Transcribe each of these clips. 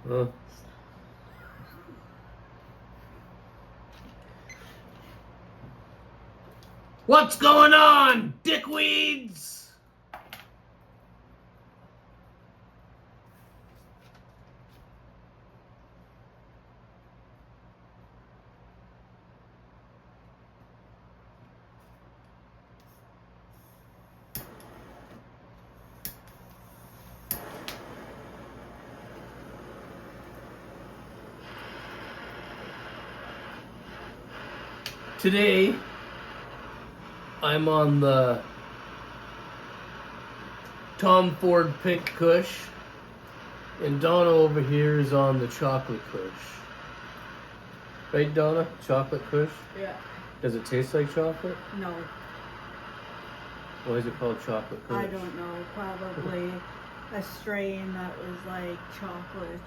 Huh? What's going on, dickweeds? Today, I'm on the Tom Ford Pink Kush, and Donna over here is on the Chocolate Kush. Right, Donna? Chocolate Kush? Yeah. Does it taste like chocolate? No. Why is it called Chocolate Kush? I don't know. Probably a strain that was like chocolate.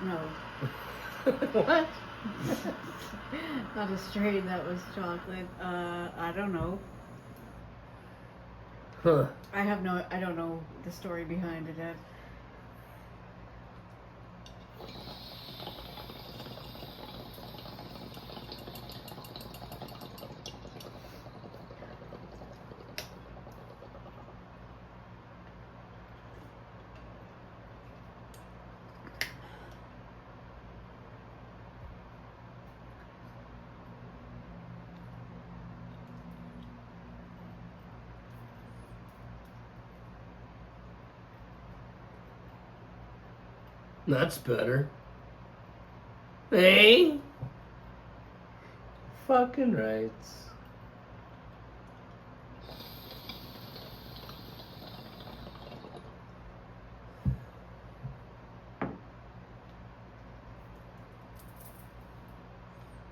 No. What? Not a strain that was chocolate. I don't know. Huh. I don't know the story behind it yet. That's better. Hey? Fucking rights.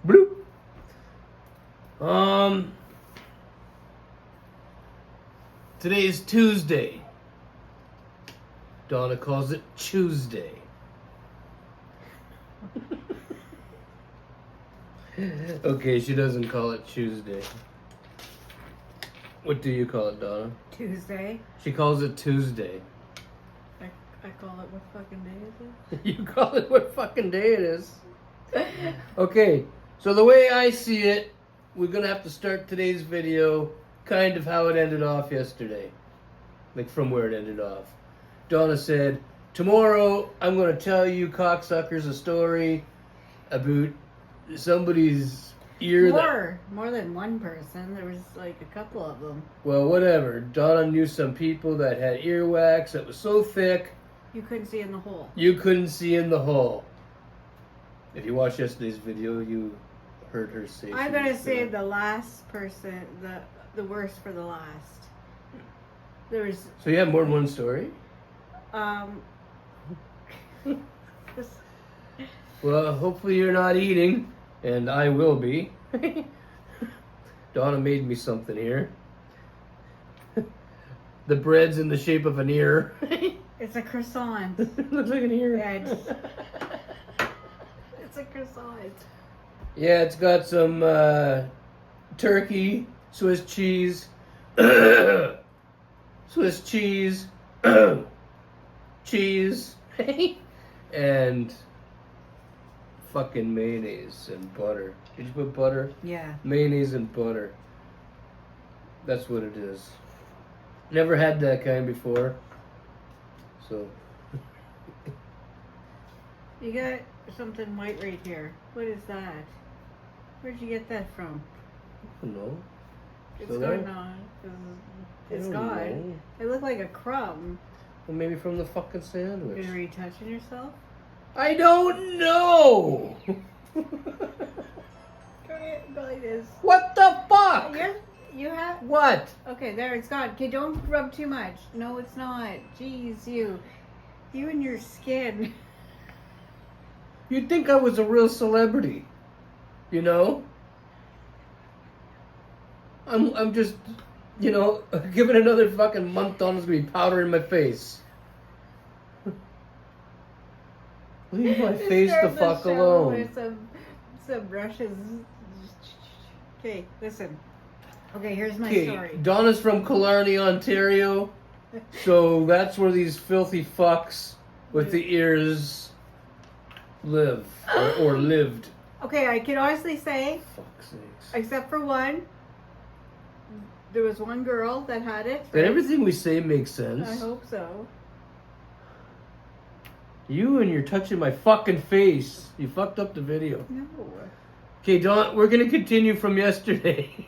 Bloop. Today's Tuesday. Donna calls it Tuesday. Okay, she doesn't call it Tuesday. What do you call it, Donna? Tuesday. She calls it Tuesday. I call it what fucking day is You call it what fucking day it is. Okay, so the way I see it, we're gonna have to start today's video kind of how it ended off yesterday. Like from where it ended off. Donna said, tomorrow I'm gonna tell you cocksuckers a story about somebody's ear. More than one person. There was like a couple of them. Well, whatever. Donna knew some people that had earwax that was so thick You couldn't see in the hole. you couldn't see in the hole. If you watched yesterday's video, you heard her say. I'm gonna say the last person, the worst for the last. There was So you have more than one story? this, Well, hopefully you're not eating, and I will be. Donna made me something here. The bread's in the shape of an ear. it's a croissant. Looks like an ear. Yeah, it's a croissant. Yeah, it's got some turkey, Swiss cheese, Swiss cheese, cheese, and fucking mayonnaise and butter. Did you put butter? Yeah. Mayonnaise and butter. That's what it is. Never had that kind before. So. You got something white right here. What is that? Where'd you get that from? I don't know. It's So gone there? on. It's I don't gone. know. It looked like a crumb. Well, maybe from the fucking Are sandwich. you retouching yourself? I don't know! Go like this. What the fuck? You have. What? Okay, there, it's gone. Okay, don't rub too much. No, it's not. Jeez, you and your skin. You'd think I was a real celebrity. You know? I'm just, you know, give it another fucking month on, it's gonna be powder in my face. Leave my face the fuck alone. With some brushes. Okay, listen. Okay, here's my story. Donna's from Killarney, Ontario. So that's where these filthy fucks with the ears live or lived. Okay, I can honestly say, Fuck's sakes. except for one, there was one girl that had it. And everything we say makes sense. I hope so. You and you're touching my fucking face. You fucked up the video. No. Okay, Dawn, we're going to continue from yesterday.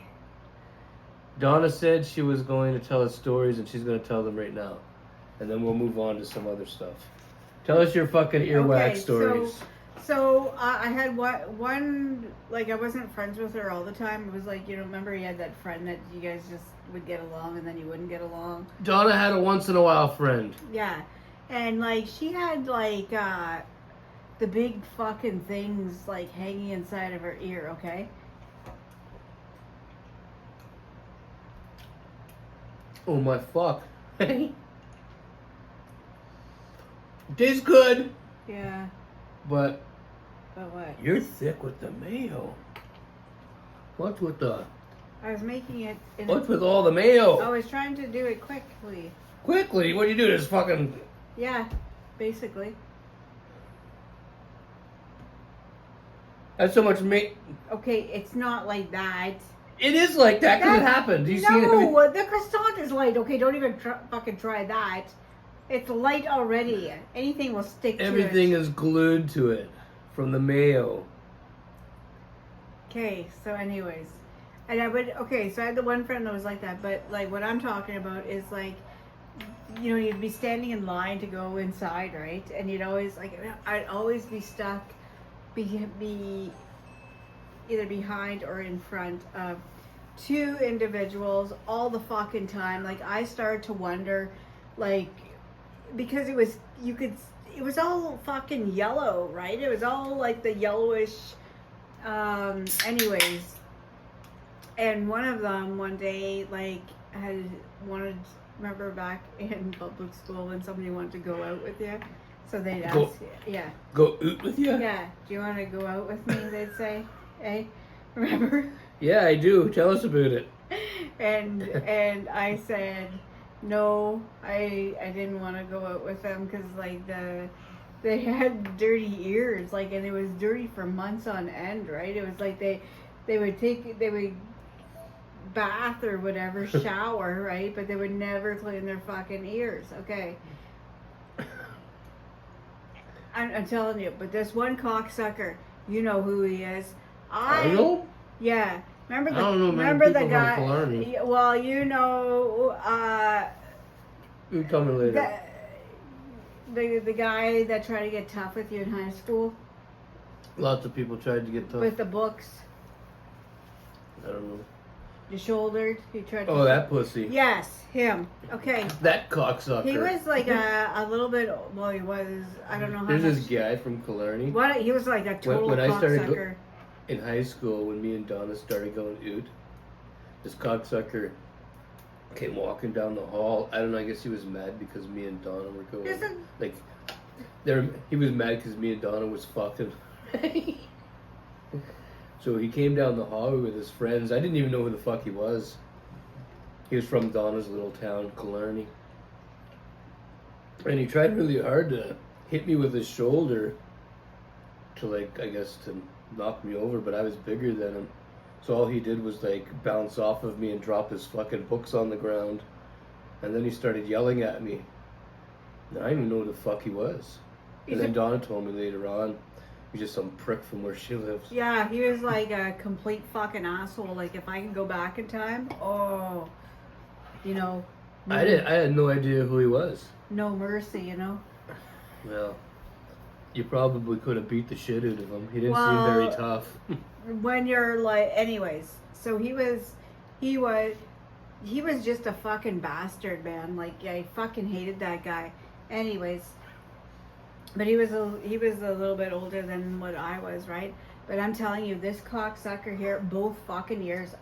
Donna said she was going to tell us stories, and she's going to tell them right now. And then we'll move on to some other stuff. Tell us your fucking earwax stories. So I had one, like, I wasn't friends with her all the time. It was like, you know, remember you had that friend that you guys just would get along and then you wouldn't get along? Donna had a once-in-a-while friend. Yeah. And, like, she had, like, the big fucking things, like, hanging inside of her ear, okay? Oh, my fuck. Tastes good. Yeah. But what? you're thick with the mayo. What's with the... I was making it in What's with all the mayo? I was trying to do it quickly. Quickly? What do you do? Just fucking... Yeah, basically. That's so much mayo. Okay, it's not like that. It is like that because it happened. You see it? No, the croissant is light. Okay, don't even fucking try that. It's light already. Anything will stick to it. Everything is glued to it from the mayo. Okay, so anyways. And so I had the one friend that was like that, but like what I'm talking about is like, you know, you'd be standing in line to go inside, right? And you'd always, like, I'd always be stuck, be either behind or in front of two individuals all the fucking time. Like, I started to wonder, like, because it was all fucking yellow, right? It was all like the yellowish, anyways. And one of them one day, like, had wanted, remember back in public school when somebody wanted to go out with you? So they'd ask, yeah. Go out with you? Yeah. Do you want to go out with me, they'd say? Hey, remember? Yeah, I do. Tell us about it. And I said, no, I didn't want to go out with them because, like, they had dirty ears, like, and it was dirty for months on end, right? It was like they would bath or whatever, shower, right? But they would never clean their fucking ears, okay? I'm telling you, but this one cocksucker, you know who he is. I know? Yeah. Remember I don't know, man. remember the People guy? from Killarney. Well, you know, You tell me later. the guy that tried to get tough with you in high school Lots of people tried to get tough. with the books. I don't know. You shouldered. He tried. Oh, that pussy. Yes, him. Okay. That cocksucker. He was like a little bit. Well, he was. I don't know how. There's much, this guy from Killarney. What he was like a total When I started cocksucker. in high school, when me and Donna started going out, this cocksucker came walking down the hall. I don't know. I guess he was mad because me and Donna were going. Like, he was mad because me and Donna was fucking. So he came down the hallway with his friends. I didn't even know who the fuck he was. He was from Donna's little town, Killarney. And he tried really hard to hit me with his shoulder to, like, I guess to knock me over, but I was bigger than him. So all he did was, like, bounce off of me and drop his fucking books on the ground. And then he started yelling at me. And I didn't even know who the fuck he was. And then Donna told me later on, he's just some prick from where she lives. Yeah, he was like a complete fucking asshole. Like, if I could go back in time, oh, you know. I had no idea who he was. No mercy, you know. Well, you probably could have beat the shit out of him. He didn't seem very tough. When you're like, anyways, so he was just a fucking bastard, man. Like, I fucking hated that guy. Anyways. But he was a little bit older than what I was, right? But I'm telling you, this cocksucker here, both fucking ears,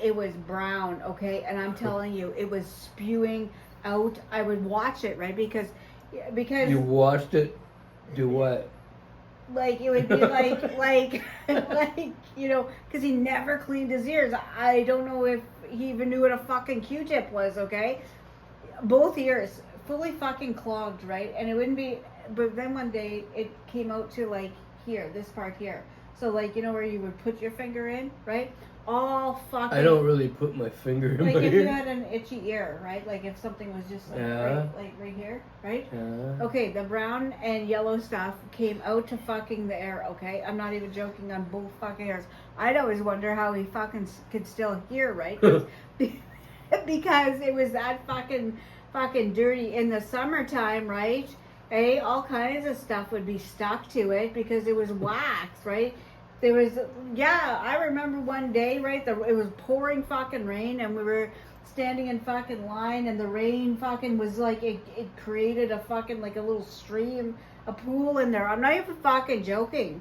it was brown, okay? And I'm telling you, it was spewing out. I would watch it, right? Because You watched it? Do what? like it would be like you know, because he never cleaned his ears. I don't know if he even knew what a fucking Q-tip was, okay? Both ears fully fucking clogged, right? And it wouldn't be. But then one day it came out to, like, here, this part here. So like, you know where you would put your finger in, right? All fucking. I don't really put my finger in like my if ear. you had an itchy ear, right? Like if something was just like, right here, right? Yeah. Okay, the brown and yellow stuff came out to fucking the air, okay? I'm not even joking on both fucking ears. I'd always wonder how he fucking could still hear, right? Because it was that fucking dirty in the summertime, right? Hey, all kinds of stuff would be stuck to it because it was wax, right? There was, yeah, I remember one day, right, it was pouring fucking rain and we were standing in fucking line and the rain fucking was like, it created a fucking, like a little stream, a pool in there. I'm not even fucking joking.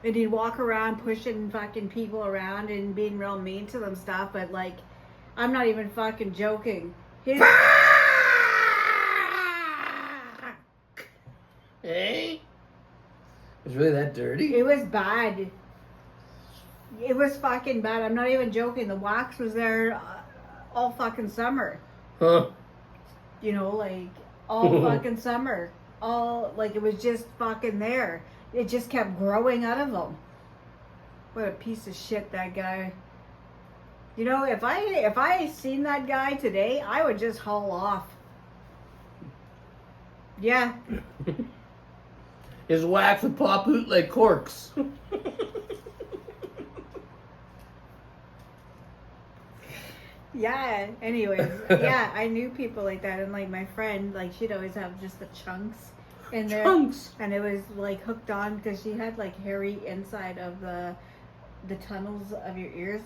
And he'd walk around pushing fucking people around and being real mean to them stuff, but like, I'm not even fucking joking. Hey? It was really that dirty? It was bad. It was fucking bad. I'm not even joking. The wax was there all fucking summer. Huh? You know, like all fucking summer. All like it was just fucking there. It just kept growing out of him. What a piece of shit that guy. You know, if I seen that guy today, I would just haul off. Yeah. His wax would pop out like corks. Yeah, anyways. Yeah, I knew people like that. And like my friend, like she'd always have just the chunks in there. Chunks? And it was like hooked on because she had like hairy inside of the tunnels of your ears.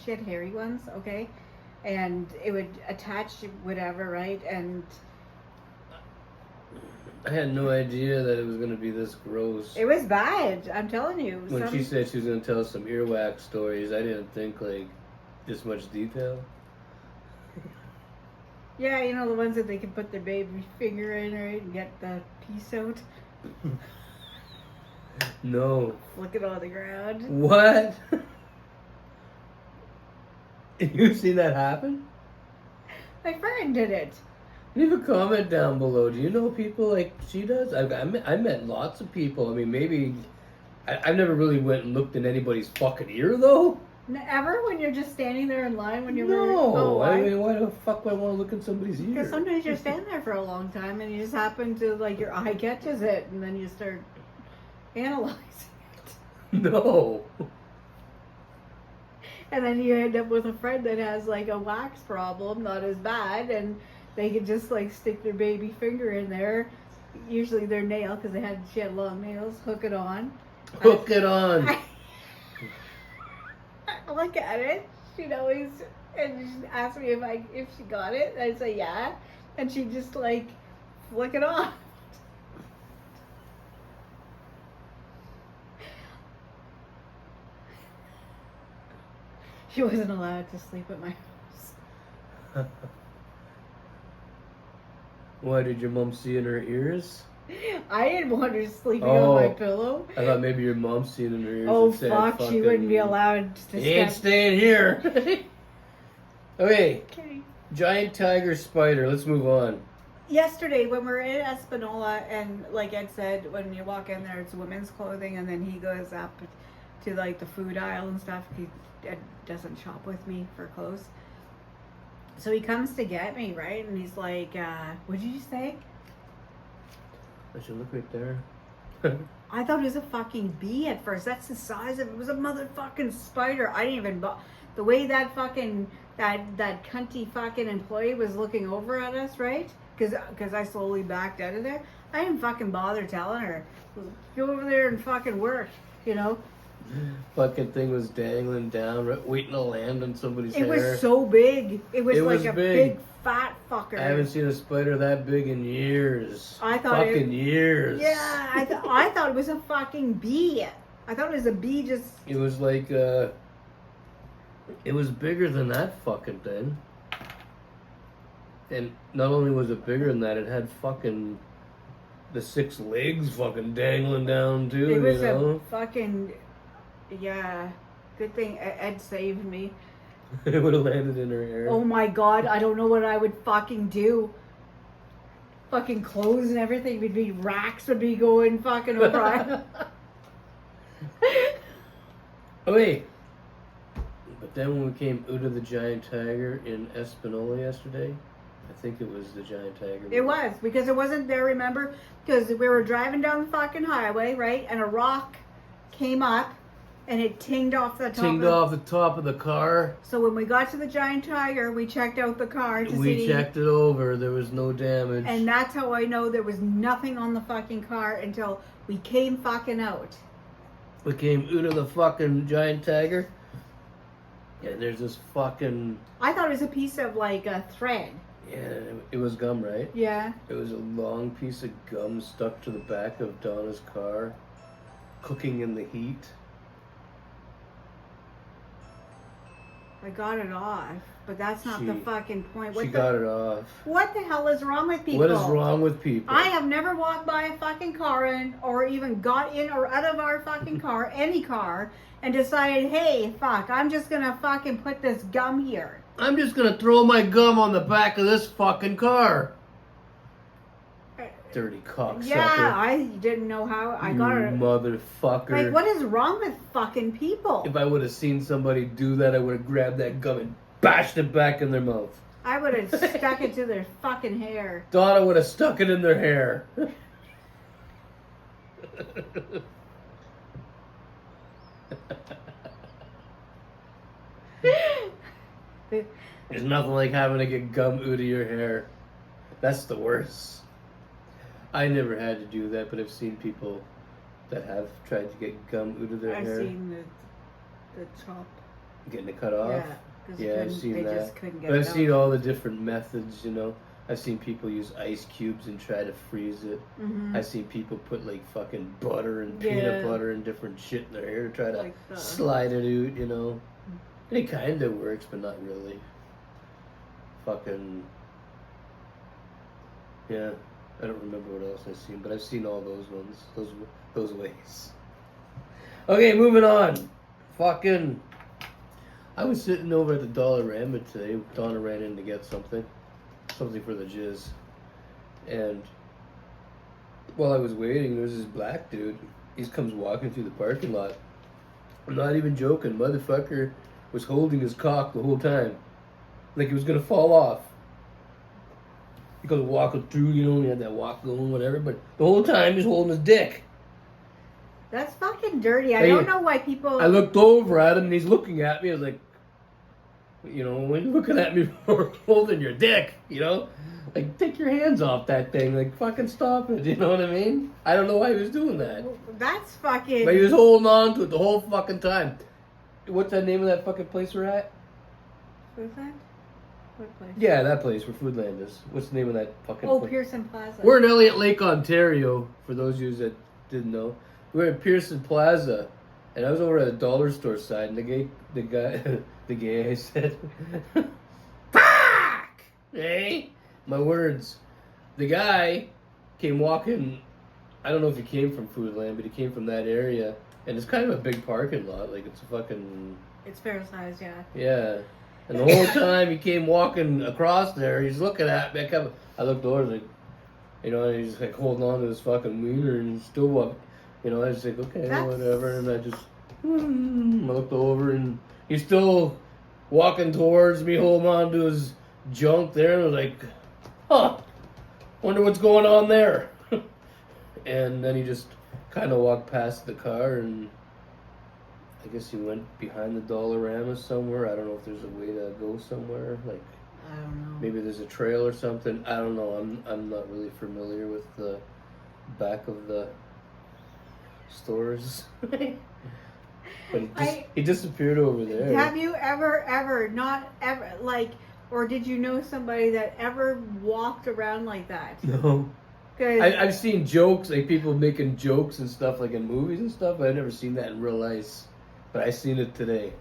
She had hairy ones, okay? And it would attach whatever, right? And I had no idea that it was going to be this gross. it was bad, I'm telling you. When she said she was going to tell us some earwax stories, I didn't think like this much detail. Yeah, you know the ones that they can put their baby finger in, right, and get the piece out. No. Look it on the ground. What? You seen that happen? My friend did it. Leave a comment down below. Do you know people like she does? I met lots of people. I mean, maybe I've never really went and looked in anybody's fucking ear though. Ever when you're just standing there in line when you're No, I mean, why the fuck would I want to look in somebody's ear? Because sometimes you're standing there for a long time and you just happen to, like, your eye catches it and then you start analyzing it. No. And then you end up with a friend that has, like, a wax problem, not as bad, and they could just, like, stick their baby finger in there, usually their nail, because she had long nails, hook it on. Hook it on. I look at it, she'd always, and she'd ask me if she got it, and I'd say yeah, and she'd just like flick it off. She wasn't allowed to sleep at my house. Why, did your mom see in her ears? I didn't want her sleeping on my pillow. I thought maybe your mom seen in her ears. Oh and said, fuck, she wouldn't be allowed to He ain't staying here. Okay. Giant tiger spider. Let's move on. Yesterday, when we were in Espanola, and like Ed said, when you walk in there, it's women's clothing, and then he goes up to like the food aisle and stuff. Ed doesn't shop with me for clothes. So he comes to get me, right? And he's like, what did you say? I should look right there. I thought it was a fucking bee at first. That's the size of it. It was a motherfucking spider. I didn't even... The way that fucking... That cunty fucking employee was looking over at us, right? Because I slowly backed out of there. I didn't fucking bother telling her. Go over there and fucking work, you know? Fucking thing was dangling down, waiting to land on somebody's hair. It was so big. It was like a big fat fucker. I haven't seen a spider that big in years. I thought years. Yeah, I thought it was a fucking bee. I thought it was a bee just... It was like, it was bigger than that fucking thing. And not only was it bigger than that, it had fucking... The 6 legs fucking dangling down too, It was you know? a fucking... Yeah, good thing Ed saved me. It would have landed in her hair. Oh my god, I don't know what I would fucking do. fucking clothes and everything would be, racks would be going fucking over. Oh wait. But then when we came out of the giant tiger in Espanola yesterday, I think it was the giant tiger. It was, because it wasn't there, remember? Because we were driving down the fucking highway, right? And a rock came up and it tinged off the top. Tinged off the top of the car. So when we got to the giant tiger, we checked out the car to see. We checked it over. There was no damage. And that's how I know there was nothing on the fucking car until we came fucking out. We came out of the fucking giant tiger. And there's this fucking... I thought it was a piece of like a thread. Yeah, it was gum, right? Yeah. It was a long piece of gum stuck to the back of Donna's car, cooking in the heat. I got it off, but that's not the fucking point. She got it off. What the hell is wrong with people? What is wrong with people? I have never walked by a fucking car or even got in or out of our fucking car, any car, and decided, hey, fuck, I'm just gonna fucking put this gum here. I'm just gonna throw my gum on the back of this fucking car. Dirty cocksucker. Yeah, I didn't know how I got it. Motherfucker. Like, what is wrong with fucking people? If I would have seen somebody do that, I would have grabbed that gum and bashed it back in their mouth. I would have stuck it to their fucking hair. Donna would have stuck it in their hair. There's nothing like having to get gum out of your hair. That's the worst. I never had to do that, but I've seen people that have tried to get gum out of their hair. I've seen the chop. Getting it cut off? Yeah, I've seen that. Just couldn't get but it I've out. seen all the different methods, you know. I've seen people use ice cubes and try to freeze it. Mm-hmm. I've seen people put like fucking butter and peanut butter and different shit in their hair to try to slide it out, you know. And it kind of works, but not really. Fucking... Yeah. I don't remember what else I've seen, but I've seen all those ones, those ways. Okay, moving on. Fucking, I was sitting over at the Dollarama today. Donna ran in to get something for the jizz, and while I was waiting, there was this black dude. He comes walking through the parking lot. I'm not even joking. Motherfucker was holding his cock the whole time, like he was gonna fall off. He goes walking through, you know, and he had that walk going, whatever, but the whole time he's holding his dick. That's fucking dirty. I don't know why people... I looked over at him and he's looking at me. I was like, you know, when you're looking at me for holding your dick, you know? Like, take your hands off that thing. Like, fucking stop it, you know what I mean? I don't know why he was doing that. That's fucking... But he was holding on to it the whole fucking time. What's the name of that fucking place we're at? Foodland? What place? Yeah, that place where Foodland is. What's the name of that fucking place? Pearson Plaza. We're in Elliot Lake, Ontario, for those of you that didn't know. We're at Pearson Plaza, and I was over at the dollar store side, and the guy, I said, fuck! Hey? My words. The guy came walking, I don't know if he came from Foodland, but he came from that area, and it's kind of a big parking lot, like it's a fucking... It's fair size, yeah. Yeah. And the whole time he came walking across there, he's looking at me. I looked over, like, you know, and he's like holding on to his fucking wiener, and he's still walking. You know, I was like, okay, whatever. And I just, I looked over, and he's still walking towards me, holding on to his junk there. And I was like, huh, wonder what's going on there. And then he just kind of walked past the car, and I guess he went behind the Dollarama somewhere. I don't know if there's a way to go somewhere. Like, I don't know. Maybe there's a trail or something. I don't know. I'm not really familiar with the back of the stores. But he disappeared over there. Have you ever, not ever, like, or did you know somebody that ever walked around like that? No. I've seen jokes, like people making jokes and stuff, like in movies and stuff, but I've never seen that in real life. But I seen it today.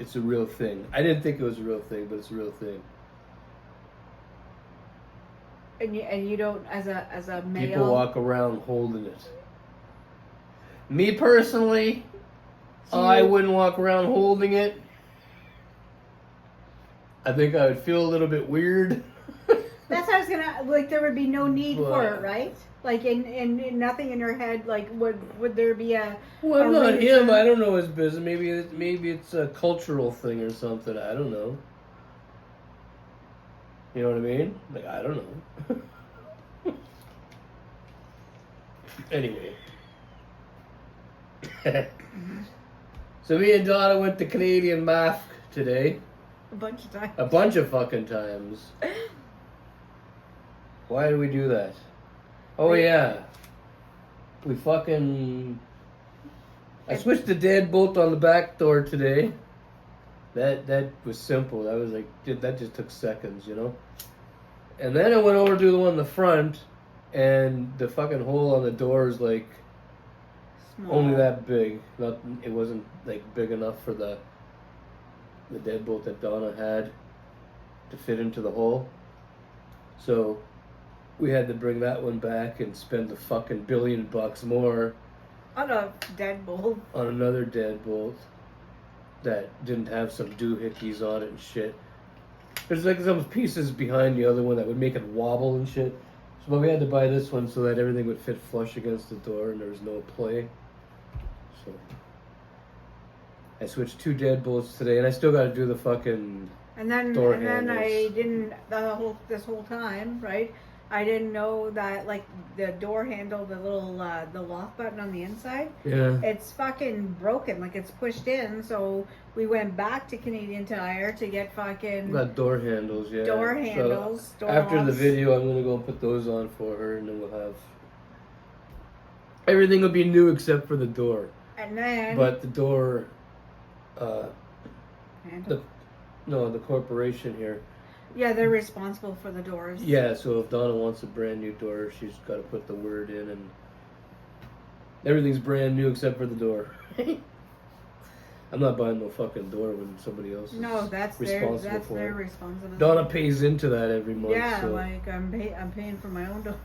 It's a real thing. I didn't think it was a real thing, but it's a real thing. And you don't, as a male... People walk around holding it. Me personally, I wouldn't walk around holding it. I think I would feel a little bit weird. That's what I was was gonna, like, there would be no need for What? it, right? Like, in nothing in her head, like, would there be a... Well, I'm a not reason? him. I don't know his business. Maybe it's a cultural thing or something. I don't know. You know what I mean? Like, I don't know. Anyway. So me and Donna went to Canadian Math today. A bunch of times. A bunch of fucking times. Why did we do that? Oh yeah. We fucking... I switched the deadbolt on the back door today. That was simple. That was like, that just took seconds, you know? And then I went over to do the one in the front, and the fucking hole on the door is like Small. only that big. It wasn't like big enough for the deadbolt that Donna had to fit into the hole. So we had to bring that one back and spend the fucking $1 billion more On a deadbolt. on another deadbolt that didn't have some doohickeys on it and shit. There's like some pieces behind the other one that would make it wobble and shit. So we had to buy this one so that everything would fit flush against the door and there was no play. So I switched 2 deadbolts today, and I still got to do the fucking And then door and then I handles. didn't this whole time, right? I didn't know that, like, the door handle, the little the lock button on the inside, Yeah. it's fucking broken, like it's pushed in. So we went back to Canadian Tire to get fucking Got door handles, yeah. door So handles. Door after the locks. video, I'm gonna go put those on for her, and then we'll have everything will be new except for the door. And then But the door, handle. the corporation here. Yeah, they're responsible for the doors. Yeah, so if Donna wants a brand new door, she's got to put the word in, and everything's brand new except for the door. I'm not buying no fucking door when somebody else is No, that's responsible for their it. responsibility. Donna pays into that every month. Yeah, so. like I'm paying for my own doors.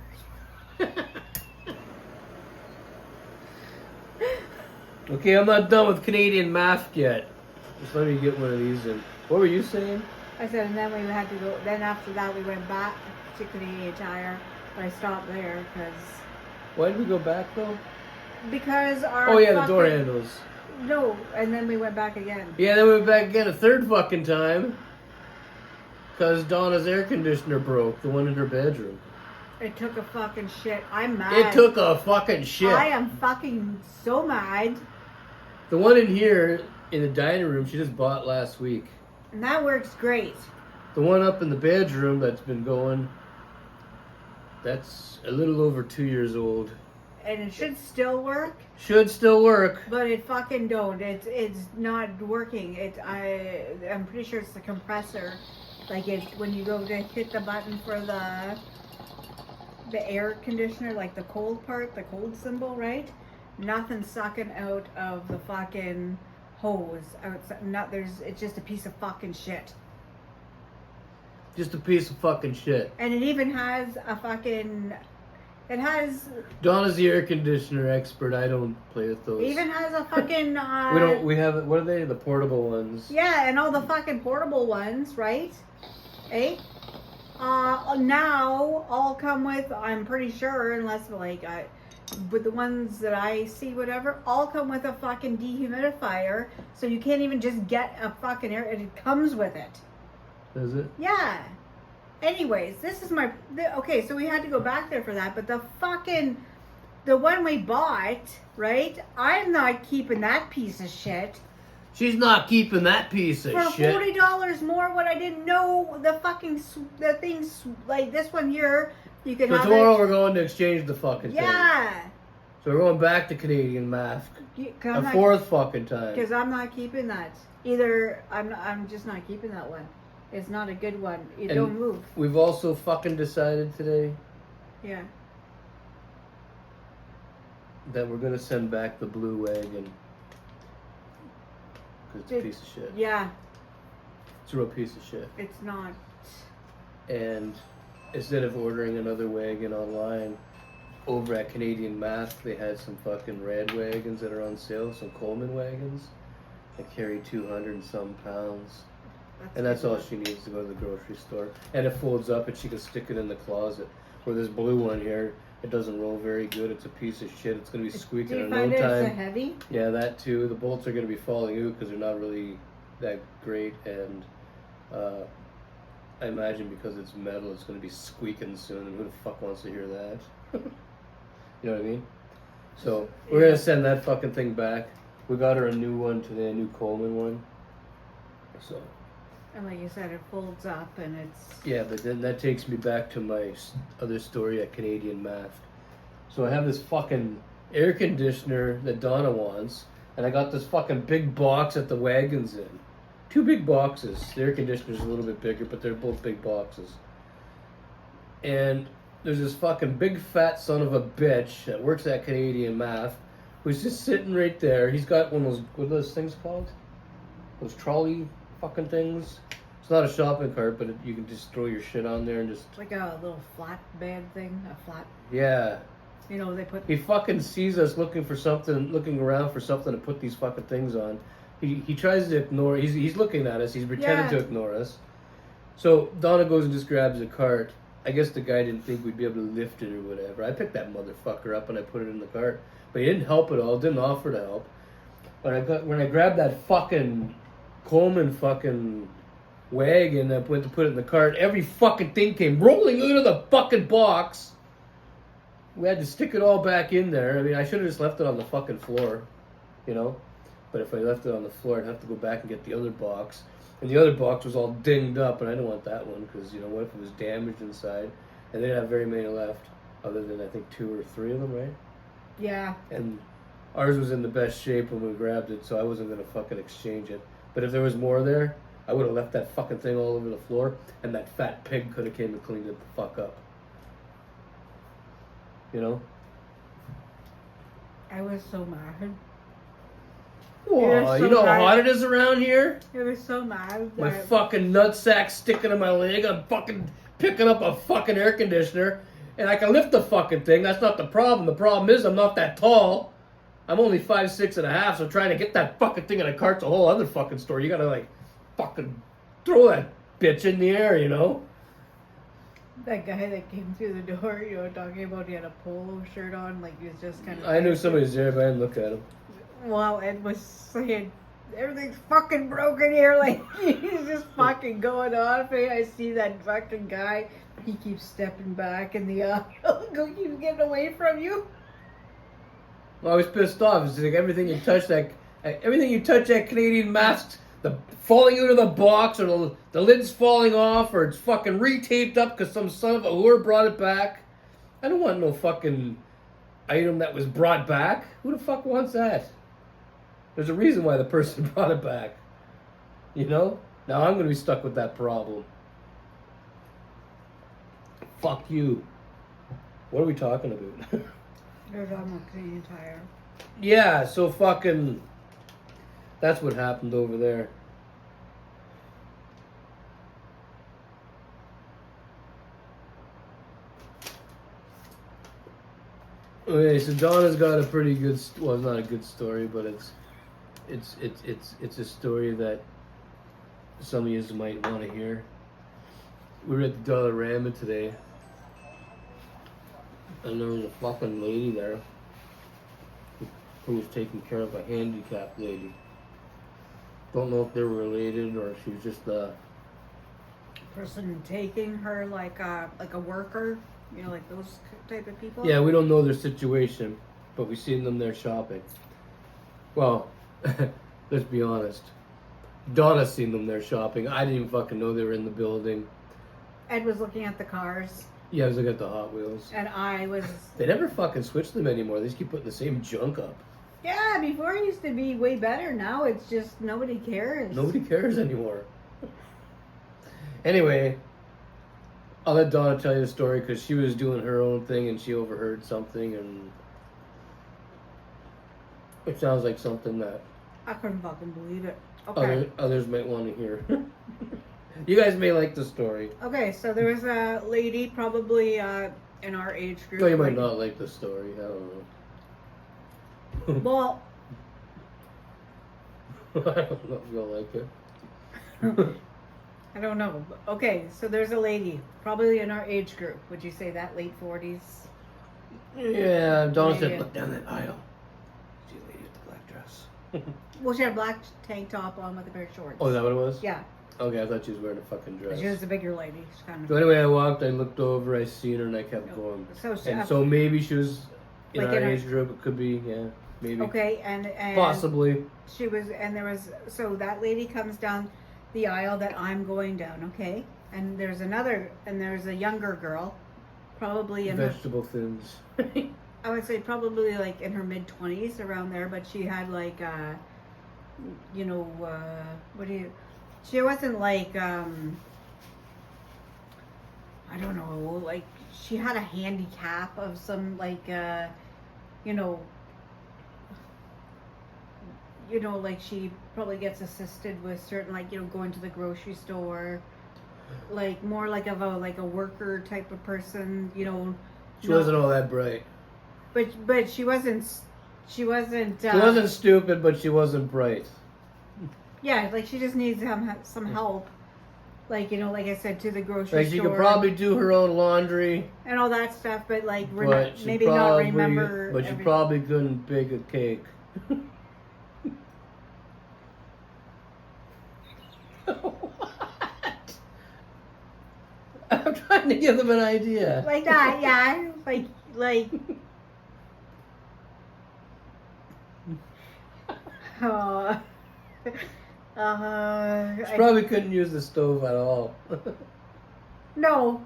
Okay, I'm not done with Canadian math yet. Just let me get one of these in. What were you saying? I said, and then we had to go. Then after that, we went back to Canadian Tire. But I stopped there Why did we go back though? because our Oh yeah, the door fucking- handles. No, and then we went back again. Yeah, then we went back again a third fucking time. Because Donna's air conditioner broke, the one in her bedroom. It took a fucking shit. I'm mad. It took a fucking shit. I am fucking so mad. The one in here, in the dining room, she just bought last week. And that works great. The one up in the bedroom that's been going, that's a little over 2 years old. And it should still work, Should still work. but it fucking don't. It's not working. I'm pretty sure it's the compressor. Like when you go to hit the button for the air conditioner, like the cold part, the cold symbol, right? Nothing's sucking out of the fucking hose. It's just a piece of fucking shit. Just a piece of fucking shit. And it even has a fucking. It has. Donna's the air conditioner expert. I don't play with those. It even has a fucking. We have, what are they? The portable ones. Yeah, and all the fucking portable ones, right? Eh? Now all come with, I'm pretty sure, unless but the ones that I see, whatever, all come with a fucking dehumidifier, so you can't even just get a fucking air. It comes with it. Is it? Yeah. Anyways, this is okay. So we had to go back there for that, but the one we bought, right? I'm not keeping that piece of shit. She's not keeping that piece of For shit. $40 more, what I didn't know, the things like this one here, you can So have tomorrow it. we're going to exchange the fucking thing. Yeah. So we're going back to Canadian math. A fourth fucking time. Because I'm not keeping that. Either I'm just not keeping that one. It's not a good one. It And don't move. We've also fucking decided today Yeah. that we're going to send back the blue wagon. Because it's a piece of shit. Yeah. It's a real piece of shit. It's not. And instead of ordering another wagon online, over at Canadian Math, they had some fucking red wagons that are on sale, some Coleman wagons that carry 200 and some pounds. And that's all she needs to go to the grocery store. And it folds up and she can stick it in the closet. Where this blue one here, it doesn't roll very good. It's a piece of shit. It's going to be squeaking in no time. Do you find it so heavy? Yeah, that too. The bolts are going to be falling out because they're not really that great. And I imagine because it's metal, it's going to be squeaking soon. And who the fuck wants to hear that? You know what I mean? So we're going to send that fucking thing back. We got her a new one today, a new Coleman one. So. And like you said, it folds up and it's... Yeah, but then that takes me back to my other story at Canadian Math. So I have this fucking air conditioner that Donna wants, and I got this fucking big box that the wagon's in. 2 big boxes. The air conditioner's a little bit bigger, but they're both big boxes. And there's this fucking big fat son of a bitch that works at Canadian Math who's just sitting right there. He's got one of those, what are those things called? Those trolley fucking things. It's not a shopping cart, but you can just throw your shit on there and just... Like a little flat bed thing, a flat... Yeah. You know, they put... He fucking sees us looking around for something to put these fucking things on. He tries to ignore, he's looking at us, he's pretending to ignore us. So Donna goes and just grabs a cart. I guess the guy didn't think we'd be able to lift it or whatever. I picked that motherfucker up and I put it in the cart. But he didn't help at all, didn't offer to help. But when I grabbed that fucking Coleman fucking wagon and I went to put it in the cart, every fucking thing came rolling out of the fucking box. We had to stick it all back in there. I mean, I should have just left it on the fucking floor, you know? But if I left it on the floor, I'd have to go back and get the other box. And the other box was all dinged up, and I didn't want that one because, you know, what if it was damaged inside? And they didn't have very many left, other than, I think, 2 or 3 of them, right? Yeah. And ours was in the best shape when we grabbed it, so I wasn't going to fucking exchange it. But if there was more there, I would have left that fucking thing all over the floor, and that fat pig could have came and cleaned it the fuck up. You know? I was so mad. Whoa, you know how hot it is around here? I was so mad. My fucking nutsack sticking in my leg. I'm fucking picking up a fucking air conditioner. And I can lift the fucking thing. That's not the problem. The problem is I'm not that tall. I'm only 5'6.5", so trying to get that fucking thing in a cart's a whole other fucking story. You gotta like fucking throw that bitch in the air, you know? That guy that came through the door, you know, talking about he had a polo shirt on, like he was just kind of... I knew somebody was there, but I didn't look at him. Well, Ed was saying, everything's fucking broken here, like, he's just fucking going on. I see that fucking guy, he keeps stepping back in the aisle, keeps getting away from you. Well, I was pissed off. It's like everything you touch that Canadian mask, the falling out of the box, or the lid's falling off, or it's fucking retaped up because some son of a whore brought it back. I don't want no fucking item that was brought back. Who the fuck wants that? There's a reason why the person brought it back. You know? Now I'm going to be stuck with that problem. Fuck you. What are we talking about? They're talking about Canadian Tire. Yeah, so fucking... That's what happened over there. Okay, so Donna's got a pretty good... Well, it's not a good story, but it's a story that some of you might want to hear. We were at the Dollarama today, and there was a fucking lady there who was taking care of a handicapped lady. Don't know if they were related or if she was just a person taking her like a worker, you know, like those type of people. Yeah, we don't know their situation, but we seen them there shopping. Well, let's be honest. Donna seen them there shopping. I didn't even fucking know they were in the building. Ed was looking at the cars. Yeah, I was looking at the Hot Wheels. And I was... They never fucking switch them anymore. They just keep putting the same junk up. Yeah, before it used to be way better. Now it's just nobody cares. Nobody cares anymore. Anyway, I'll let Donna tell you the story because she was doing her own thing and she overheard something, and it sounds like something that I couldn't fucking believe it. Okay. Others might want to hear. You guys may like the story. Okay, so there was a lady probably in our age group. No, you might not like the story. I don't know. Well, I don't know if you'll like it. I don't know. Okay, so there's a lady, probably in our age group. Would you say that late 40s? Yeah, Donna Maybe. said, look down that aisle. See a lady with the black dress. Well, she had a black tank top on with a pair of shorts. Oh, is that what it was? Yeah, Okay, I thought she was wearing a fucking dress. she was a bigger lady. She's kind So of. anyway, I walked, I looked over, I seen her, and I kept going. So she, And so maybe she was in Like our in our- age group. It could be, yeah, maybe. okay, and Possibly. she was, and there was, so that lady comes down the aisle that I'm going down, okay? And there's a younger girl, probably in her, Vegetable thins. I would say probably like in her mid-20s, around there, but she had like, she wasn't like, I don't know, like, she had a handicap of some, like, like she probably gets assisted with certain, like, going to the grocery store, like more like of a worker type of person, She wasn't all that bright. but she wasn't. She wasn't stupid, but she wasn't bright. Yeah, like she just needs some help, like like I said, to the grocery Like she store. could probably do her own laundry, and all that stuff, but like but maybe not remember. But she everything. probably couldn't bake a cake. What? I'm trying to give them an idea. Like that, yeah, like. She probably couldn't use the stove at all. No,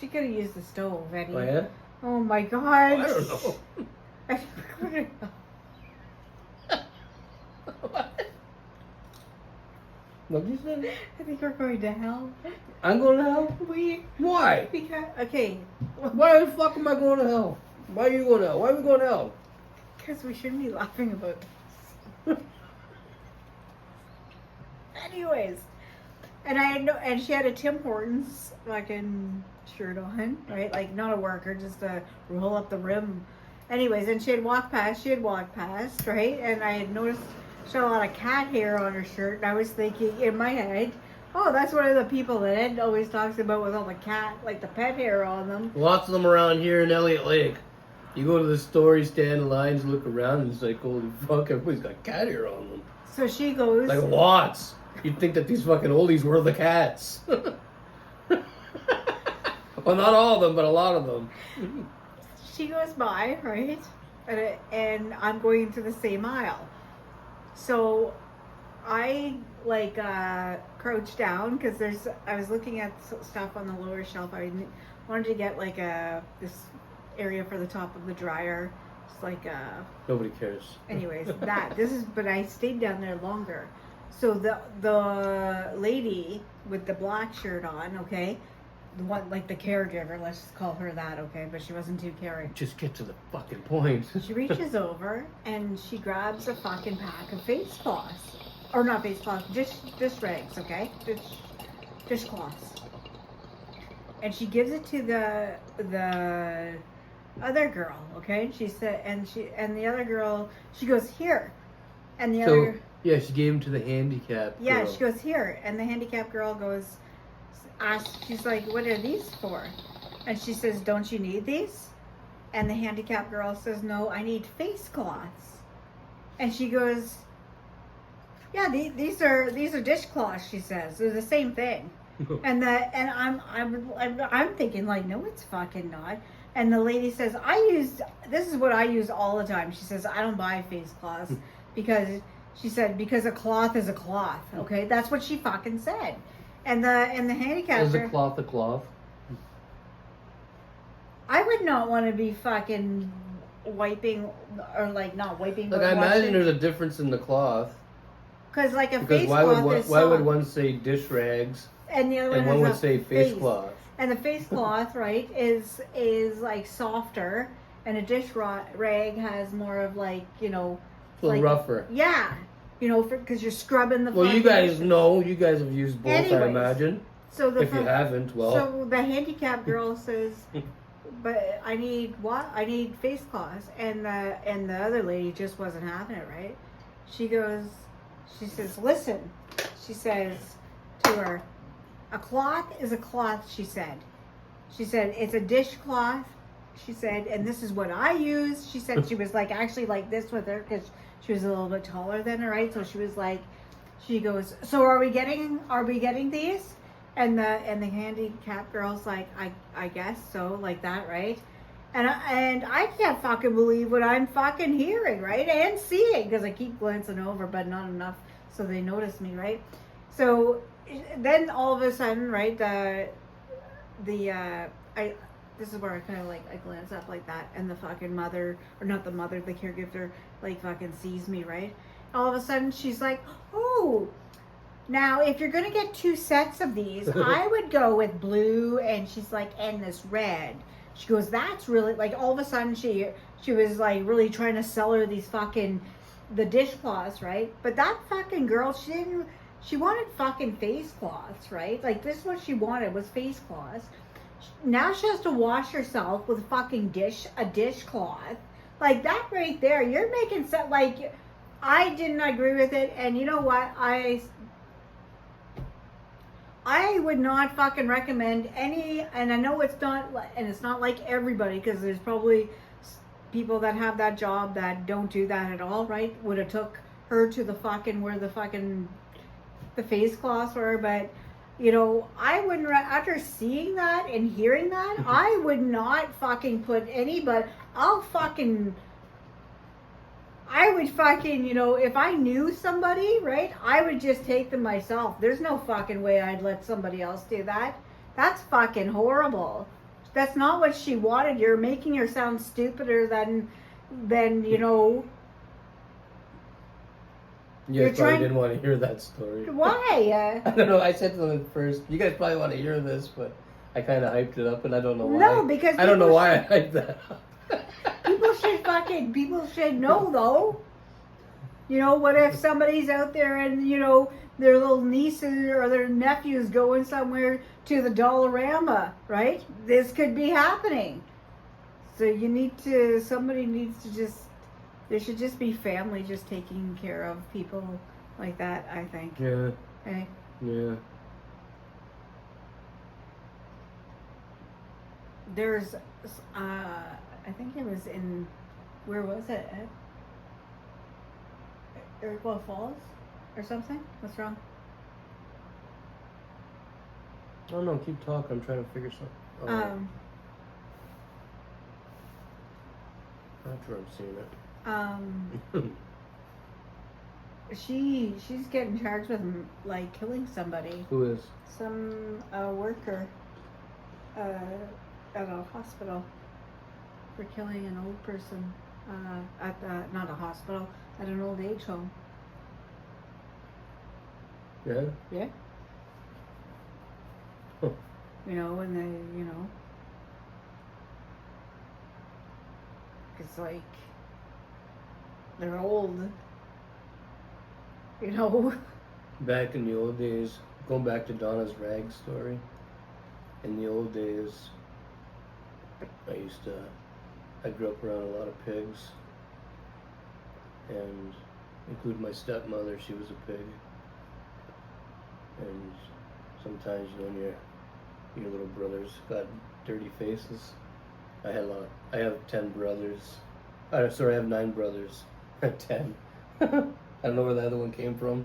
she could have used the stove, Eddie. Oh yeah? Oh my god. I don't know. What did you say? I think we're going to hell. I'm going to hell? Why? Because, okay. Why the fuck am I going to hell? Why are you going to hell? Why are we going to hell? Because we shouldn't be laughing about this. Anyways. And she had a Tim Hortons fucking shirt on, right? Like, not a worker, just to roll up the rim. Anyways, and she had walked past, right? And I had noticed she had a lot of cat hair on her shirt, and I was thinking in my head, oh, that's one of the people that Ed always talks about with all the cat, like the pet hair on them. Lots of them around here in Elliot Lake. You go to the store, you stand in lines, look around, and it's like, holy fuck, everybody's got cat hair on them. So she goes... Like lots. You'd think that these fucking oldies were the cats. Well, not all of them, but a lot of them. She goes by, right? And I'm going into the same aisle. So I crouched down because I was looking at stuff on the lower shelf. I wanted to get like this area for the top of the dryer. It's like Nobody cares. anyways, but I stayed down there longer. So the lady with the black shirt on, okay, the one like the caregiver, let's just call her that, okay, but she wasn't too caring. Just get to the fucking point. She reaches over and she grabs a fucking pack of face cloths. Or not face cloths, dish rags, okay? Dish cloths. And she gives it to the other girl, okay? She said, and the other girl, she goes, here. And the other... Yeah, she gave him to the handicapped girl. Yeah, she goes, here. And the handicapped girl she's like, what are these for? And she says, don't you need these? And the handicapped girl says, no, I need face cloths. And she goes, yeah, these are dishcloths, she says. They're the same thing. and I'm thinking like, no, it's fucking not. And the lady says, this is what I use all the time. She says, I don't buy face cloths because she said, because a cloth is a cloth. Okay, that's what she fucking said. And the handicapper. Is a cloth a cloth? I would not want to be fucking wiping or like not wiping. Like but I imagine washing. there's a difference in the cloth. Because like a Because face why cloth would is why would soft, one say dish rags and the other and one one is would a say face cloth? And the face cloth, right, is like softer, and a dish rag has more of like It's a little like, rougher. Yeah, because you're scrubbing the. Well, you guys know. You guys have used both, Anyways, I imagine. So If you haven't, well. So the handicapped girl says, "But I need what? I need face cloths," and the other lady just wasn't having it, right? She says, "Listen," she says to her, A cloth is a cloth, she said. She said, it's a dishcloth. She said, and this is what I use. She said she was like actually like this with her because she was a little bit taller than her, right? So she was like, she goes, so are we getting these? And the handicapped girl's like, I guess so, like that, right? And I can't fucking believe what I'm fucking hearing, right? And seeing, because I keep glancing over, but not enough so they notice me, right? So then all of a sudden, right, this is where I kind of like, I glance up like that, and the fucking mother, or not the mother, the caregiver, like fucking sees me, right? All of a sudden she's like, oh, now if you're gonna get 2 sets of these, I would go with blue, and she's like, and this red. She goes, that's really, like, all of a sudden she was like really trying to sell her these fucking, the dishcloths, right? But that fucking girl, she wanted fucking face cloths, right? Like, this is what she wanted, was face cloths. Now she has to wash herself with fucking a dishcloth. Like, that right there, you're making like, I didn't agree with it, and you know what, I would not fucking recommend any, and I know it's not, and it's not like everybody, because there's probably people that have that job that don't do that at all, right? Would have took her to the fucking, where the fucking, the face cloths were, but, you know, I wouldn't, after seeing that and hearing that, I would not fucking put anybody, I would fucking, you know, if I knew somebody, right, I would just take them myself. There's no fucking way I'd let somebody else do that. That's fucking horrible. That's not what she wanted. You're making her sound stupider than you know. You guys probably didn't want to hear that story. Why? I don't know. I said to them at first, you guys probably want to hear this, but I kind of hyped it up, and I don't know why. No, because I don't know why I hyped that up. People should know, though. You know, what if somebody's out there and, you know, their little nieces or their nephews going somewhere to the Dollarama, right? This could be happening. So somebody needs to just, there should just be family just taking care of people like that, I think. Yeah. Okay? Yeah. There's, I think it was in, where was it? At Iroquois Falls or something? What's wrong? I don't know. Keep talking. I'm trying to figure something. Not sure I'm seeing it. She's getting charged with like killing somebody. Who is? Some worker at a hospital for killing an old person not a hospital, at an old age home. Yeah? Yeah. Huh. You know, when they, you know, it's like, they're old, you know. Back in the old days, going back to Donna's rag story, in the old days, I grew up around a lot of pigs, and including my stepmother, she was a pig. And sometimes, you know, when your little brothers got dirty faces. I have 10 brothers. Sorry, I have 9 brothers. 10. I don't know where the other one came from.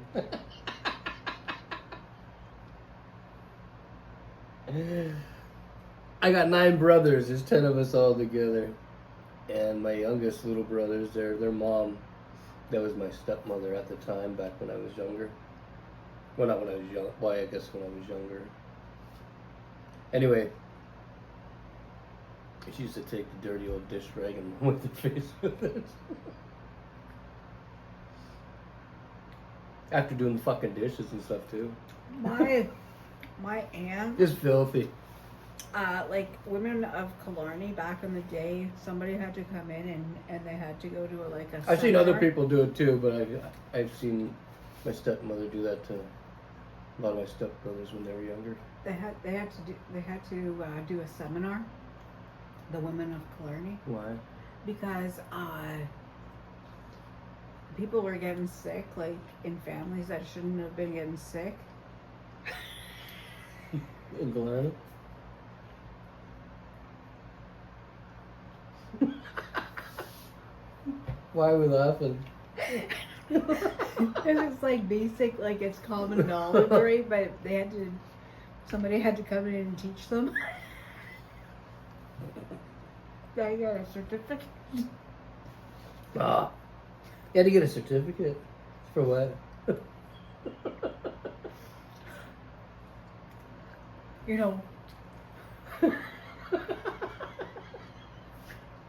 I got 9 brothers. There's 10 of us all together. And my youngest little brothers, their mom, that was my stepmother at the time, back when I was younger. Well, not when I was young. Well, I guess when I was younger. Anyway, she used to take the dirty old dish rag and wipe the face with it. After doing the fucking dishes and stuff too. My aunt. Just filthy. Like women of Killarney back in the day, somebody had to come in and they had to go to a I've seen other people do it too, but I've seen my stepmother do that to a lot of my stepbrothers when they were younger. They had to do a seminar. The women of Killarney. Why? Because people were getting sick, like in families that shouldn't have been getting sick. in Galana. Why are we laughing? It's like basic, like it's common knowledge, right? But somebody had to come in and teach them. I got a certificate. Ah, you had to get a certificate. For what? You know,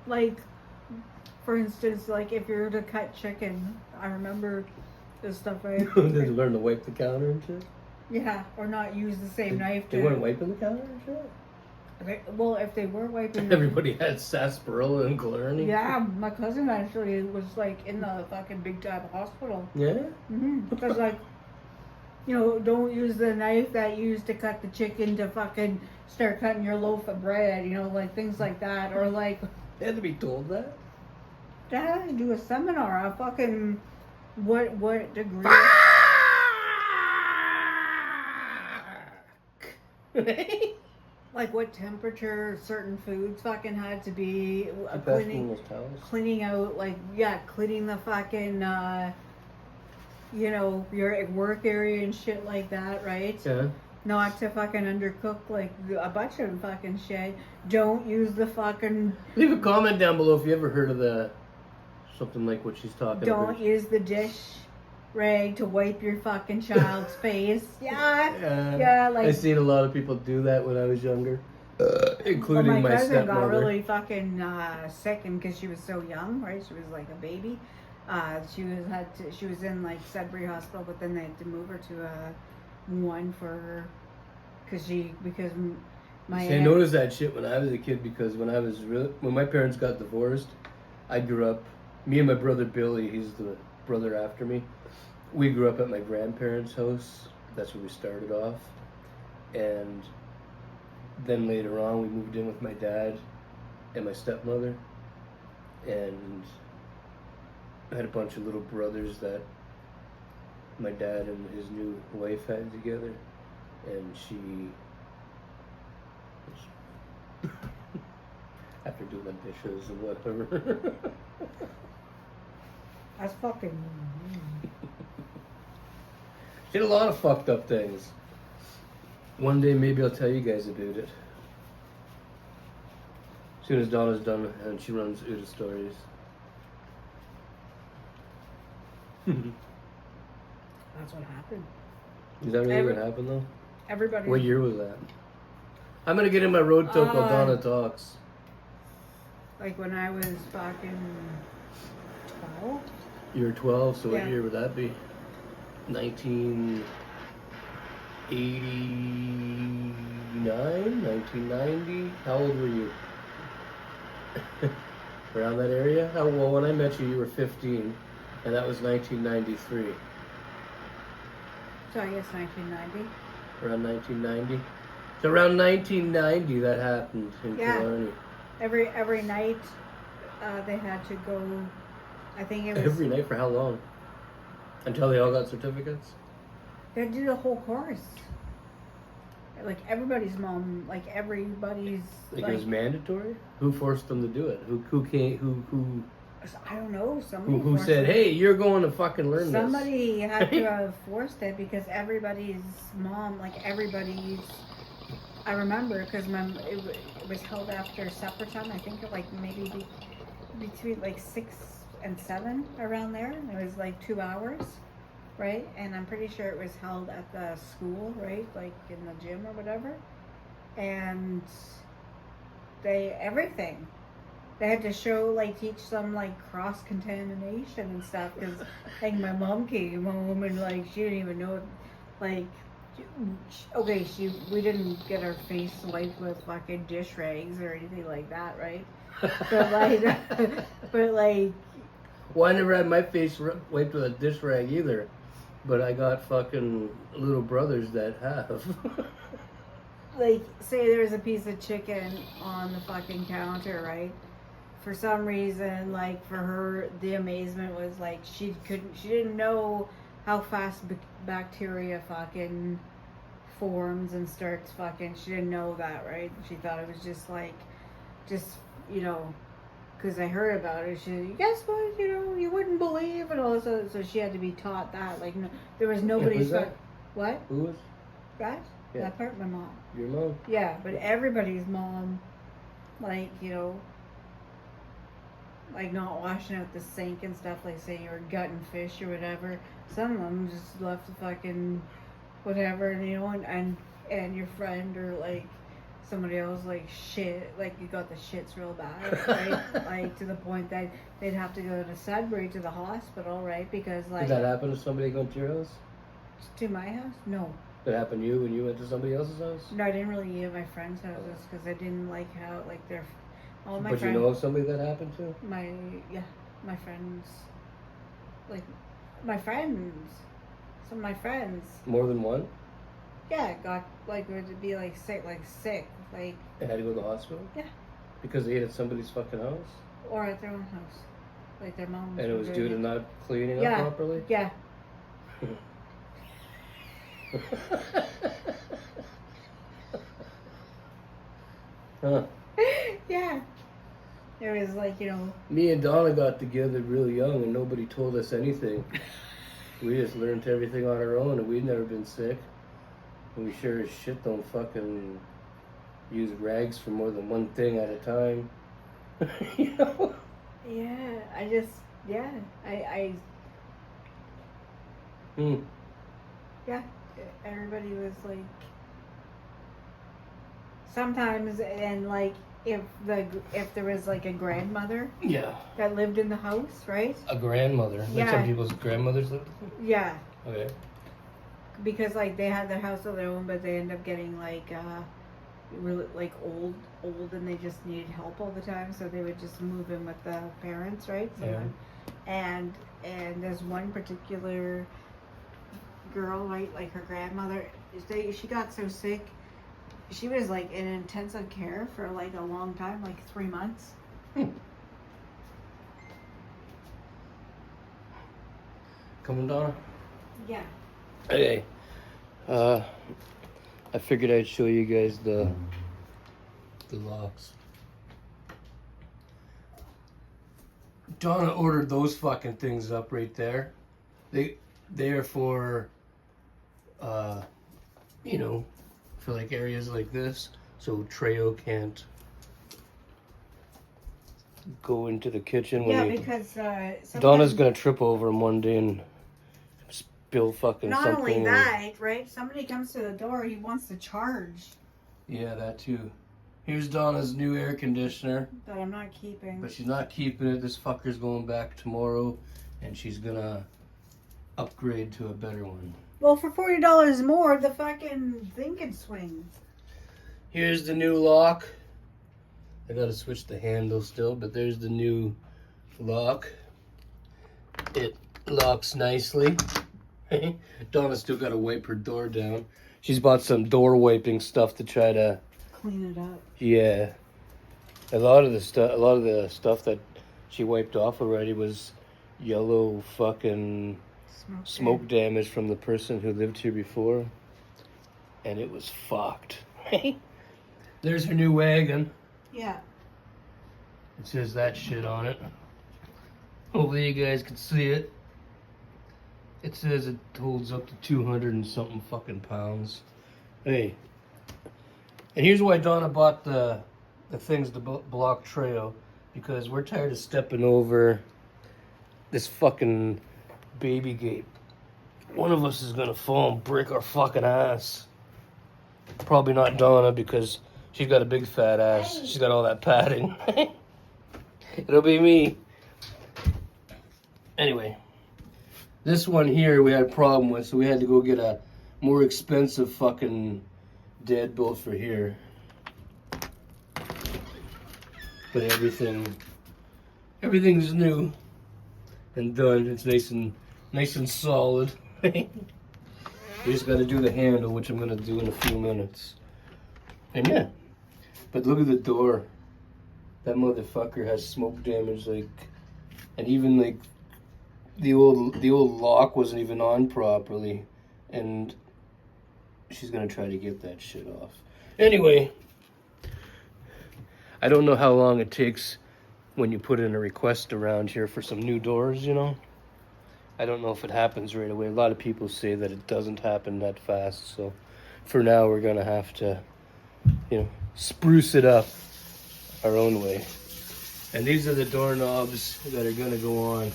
like, for instance, like if you're to cut chicken, I remember the stuff I Did you learn to wipe the counter and shit? yeah, or not use the same knife. They weren't wiping the counter and shit? Well, if they were wiping Everybody had sarsaparilla and Killarney. Yeah, my cousin actually was like in the fucking big time hospital. Yeah? Because like, you know, don't use the knife that you used to cut the chicken to fucking start cutting your loaf of bread, you know, like things like that. Or like, They had to be told that? they had to do a seminar on fucking what degree. Like what temperature certain foods fucking had to be cleaning out, like, yeah, cleaning the fucking, you know, your work area and shit like that, right? Yeah. Not to fucking undercook, like, a bunch of fucking shit. Don't use the fucking... Leave a comment down below if you ever heard of something like what she's talking about. Don't use the dish rag to wipe your fucking child's face. Yeah, like... I seen a lot of people do that when I was younger, including my cousin got stepmother. really fucking sick, and because she was so young, right? She was like a baby. She was in like Sudbury Hospital, but then they had to move her to one for her because my See, I noticed that shit when I was a kid because when my parents got divorced, I grew up. Me and my brother Billy, he's the brother after me. We grew up at my grandparents' house. That's where we started off, and then later on we moved in with my dad and my stepmother, and I had a bunch of little brothers that my dad and his new wife had together, and she was after doing the dishes and whatever. That's fucking... She did a lot of fucked up things. One day maybe I'll tell you guys about it. As soon as Donna's done and she runs Uda stories. That's what happened. Is that really what happened though? Everybody... What year was that? I'm gonna get in my road talk while Donna talks. Like when I was fucking 12? You were 12, so Yeah. what year would that be? 1989? 1990? How old were you? Around that area? Well, when I met you, you were 15, and that was 1993. So I guess 1990. Around 1990? So around 1990 that happened in Killarney. Every night they had to go, I think it was... Every night for how long? Until they all got certificates? They had to do the whole course. Like everybody's mom, like everybody's... Like it was mandatory? Who forced them to do it? Who can't, who I don't know. Somebody who said, hey, you're going to fucking learn Somebody had to have forced it because everybody's mom, like everybody's... I remember because it was held after supper time. I think like maybe between like 6 and 7 around there. It was like 2 hours, right? And I'm pretty sure it was held at the school, right? Like in the gym or whatever. And everything. They had to show, like, teach them, like, cross-contamination and stuff, because, like, my mom came home and, like, she didn't even know, like, okay, we didn't get our face wiped with fucking dish rags or anything like that, right? But, like... Well, I never had my face wiped with a dish rag either, but I got fucking little brothers that have. Like, say there's a piece of chicken on the fucking counter, right? For some reason, like, for her, the amazement was, like, she didn't know how fast bacteria fucking forms and starts fucking. She didn't know that, right? She thought it was just like, you know, because I heard about it. She, guess what? You know, you wouldn't believe and all this. So she had to be taught that. Like, no, there was nobody's. What? Who was? That? Yeah. That part, my mom. Your mom? Yeah, but everybody's mom, like, you know, like not washing out the sink and stuff, like say you're gutting fish or whatever. Some of them just left the fucking whatever, you know, and your friend or like somebody else like shit, like you got the shits real bad, right? Like to the point that they'd have to go to Sudbury to the hospital, right? Because like. Did that happen to somebody going to your house? To my house? No. Did it happen to you when you went to somebody else's house? No, I didn't really eat at my friends' houses because I didn't like how like they're. All my but friends, you know of somebody that happened to? my friends, like my friends, some of my friends. More than one? Yeah, got like would be like sick, like. They had to go to the hospital? Yeah. Because they ate at somebody's fucking house? Or at their own house, like their mom. And it was due to not cleaning up properly? Yeah. Huh. Yeah. It was like, you know. Me and Donna got together real young and nobody told us anything. We just learned everything on our own and we'd never been sick. And we sure as shit don't fucking use rags for more than one thing at a time. You know? Yeah, I yeah, everybody was like, sometimes, and like if there was like a grandmother that lived in the house, right? A grandmother. Like some people's grandmothers lived with them? Yeah. Okay. Because like they had their house of their own, but they end up getting like really like old, and they just needed help all the time, so they would just move in with the parents, right? Yeah. And there's one particular girl, right? Like her grandmother, she got so sick, she was like in intensive care for like a long time, like 3 months. Coming, Donna? Yeah. Hey, I figured I'd show you guys the locks. Donna ordered those fucking things up right there. They are for, you know, for like areas like this, so Trejo can't go into the kitchen when because Donna's gonna trip over him one day and spill fucking not something. only that, right? Somebody comes to the door, he wants to charge. Yeah, that too. Here's Donna's new air conditioner. That I'm not keeping. But she's not keeping it. This fucker's going back tomorrow, and she's gonna upgrade to a better one. Well, for $40 more, the fucking thing can swing. Here's the new lock. I gotta switch the handle still, but there's the new lock. It locks nicely. Donna still gotta wipe her door down. She's bought some door wiping stuff to try to clean it up. Yeah. A lot of the stuff that she wiped off already was yellow fucking smoke damage from the person who lived here before. And it was fucked. There's her new wagon. Yeah. It says that shit on it. Hopefully you guys can see it. It says it holds up to 200 and something fucking pounds. Hey. And here's why Donna bought the things to block trail. Because we're tired of stepping over this fucking baby gate. One of us is gonna fall and break our fucking ass. Probably not Donna because she's got a big fat ass. She's got all that padding. It'll be me. Anyway. This one here we had a problem with, so we had to go get a more expensive fucking deadbolt for here. But everything's new and done. It's nice and solid. We just got to do the handle, which I'm gonna do in a few minutes. And yeah, but look at the door. That motherfucker has smoke damage, like, and even like the old lock wasn't even on properly, and she's gonna try to get that shit off. Anyway, I don't know how long it takes when you put in a request around here for some new doors, you know. I don't know if it happens right away. A lot of people say that it doesn't happen that fast, so for now we're gonna have to, you know, spruce it up our own way. And these are the doorknobs that are gonna go on.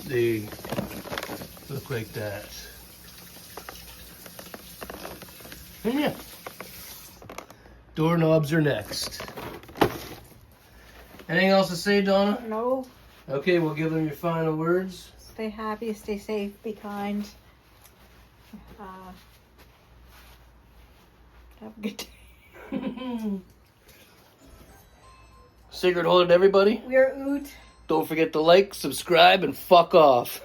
They look like that. And yeah, doorknobs are next. Anything else to say, Donna? No. Okay, we'll give them your final words. Stay happy, stay safe, be kind. Have a good day. Cigrit, hold it, everybody. We're Oot. Don't forget to like, subscribe, and fuck off.